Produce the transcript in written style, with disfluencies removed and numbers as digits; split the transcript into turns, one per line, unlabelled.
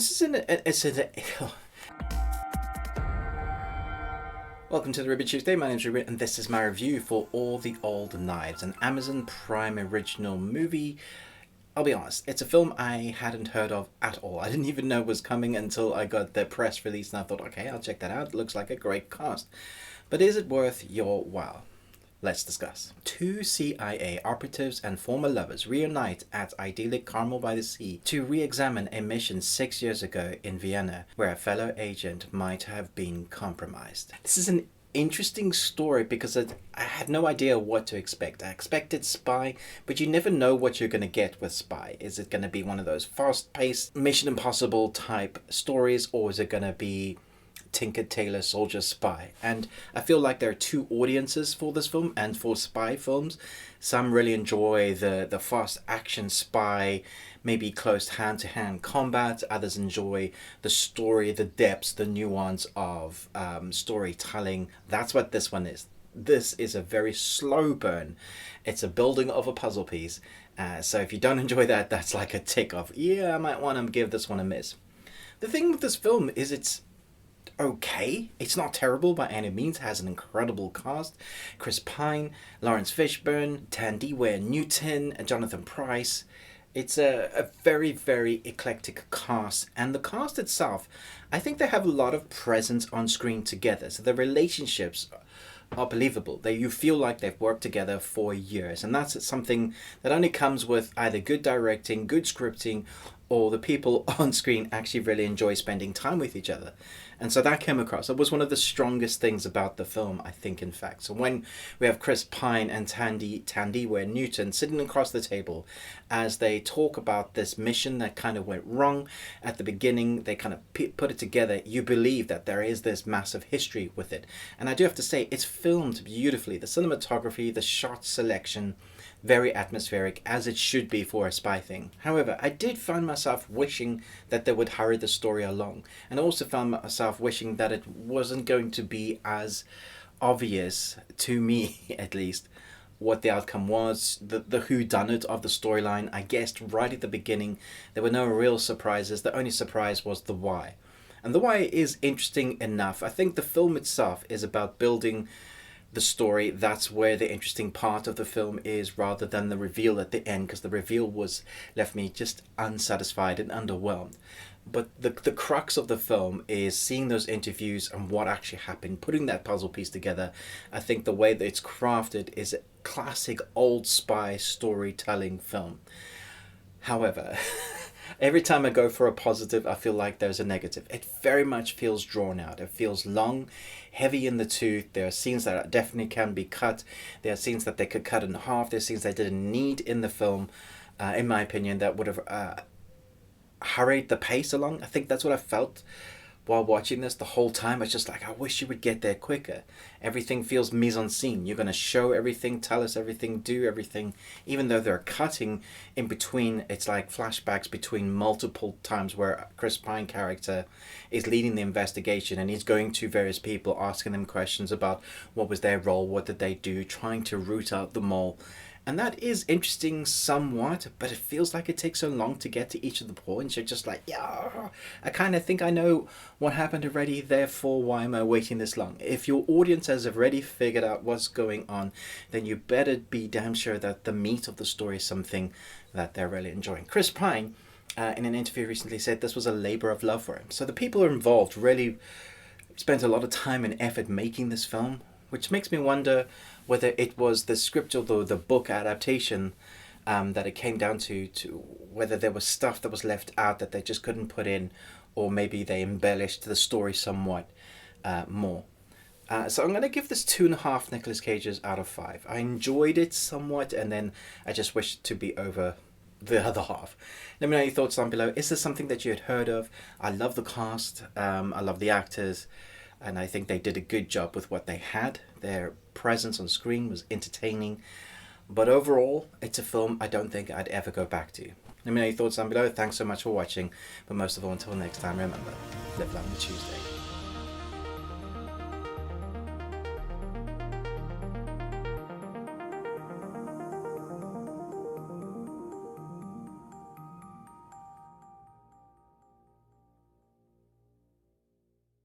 This is Welcome to the Ruby Tuesday. My name is Ruby, and this is my review for All the Old Knives, an Amazon Prime original movie. I'll be honest, it's a film I hadn't heard of at all. I didn't even know it was coming until I got the press release, and I thought, okay, I'll check that out. It looks like a great cast. But is it worth your while? Let's discuss. Two CIA operatives and former lovers reunite at idyllic Carmel by the Sea to re-examine a mission 6 years ago in Vienna, where a fellow agent might have been compromised. This is an interesting story because I had no idea what to expect. I expected spy, but you never know what you're going to get with spy. Is it going to be one of those fast-paced Mission Impossible type stories, or is it going to be Tinker Tailor Soldier Spy? And I feel like there are two audiences for this film and for spy films. Some really enjoy the fast action spy, maybe close hand-to-hand combat. Others enjoy the story, the depths, the nuance of storytelling. That's what this one is. This is a very slow burn. It's a building of a puzzle piece. So if you don't enjoy that, that's like a tick off. Yeah, I might want to give this one a miss. The thing with this film is it's okay. It's not terrible by any means. It has an incredible cast. Chris Pine, Lawrence Fishburne, Thandiwe Newton, Jonathan Pryce. It's a very, very eclectic cast. And the cast itself, I think they have a lot of presence on screen together. So the relationships are believable. You feel like they've worked together for years. And that's something that only comes with either good directing, good scripting, or the people on screen actually really enjoy spending time with each other. And so that came across. It was one of the strongest things about the film, I think, in fact. So when we have Chris Pine and Thandiwe Newton sitting across the table as they talk about this mission that kind of went wrong at the beginning, they kind of put it together, you believe that there is this massive history with it. And I do have to say, it's filmed beautifully. The cinematography, the shot selection, very atmospheric, as it should be for a spy thing. However, I did find myself wishing that they would hurry the story along. And I also found myself wishing that it wasn't going to be as obvious, to me at least, what the outcome was, the whodunit of the storyline. I guessed right at the beginning. There were no real surprises. The only surprise was the why. And the why is interesting enough. I think the film itself is about building the story. That's where the interesting part of the film is, rather than the reveal at the end, because the reveal left me just unsatisfied and underwhelmed. But the crux of the film is seeing those interviews and what actually happened, putting that puzzle piece together. I think the way that it's crafted is a classic old spy storytelling film. However, every time I go for a positive, I feel like there's a negative. It very much feels drawn out. It feels long, heavy in the tooth. There are scenes that definitely can be cut. There are scenes that they could cut in half. There are scenes they didn't need in the film, in my opinion, that would have hurried the pace along. I think that's what I felt while watching this the whole time. It's just like, I wish you would get there quicker. Everything feels mise en scene. You're going to show everything, tell us everything, do everything. Even though they're cutting in between, it's like flashbacks between multiple times where Chris Pine character is leading the investigation and he's going to various people, asking them questions about what was their role, what did they do, trying to root out the mole. And that is interesting somewhat, but it feels like it takes so long to get to each of the points. You're just like, yeah, I kind of think I know what happened already, therefore why am I waiting this long? If your audience has already figured out what's going on, then you better be damn sure that the meat of the story is something that they're really enjoying. Chris Pine, in an interview recently, said this was a labor of love for him. So the people involved really spent a lot of time and effort making this film, which makes me wonder whether it was the script or the book adaptation that it came down to whether there was stuff that was left out that they just couldn't put in, or maybe they embellished the story somewhat more. So I'm going to give this 2.5 Nicolas Cages out of 5. I enjoyed it somewhat, and then I just wish it to be over the other half. Let me know your thoughts down below. Is this something that you had heard of? I love the cast. I love the actors. And I think they did a good job with what they had. Their presence on screen was entertaining. But overall, it's a film I don't think I'd ever go back to. Let me know your thoughts down below. Thanks so much for watching. But most of all, until next time, remember, live long Tuesday.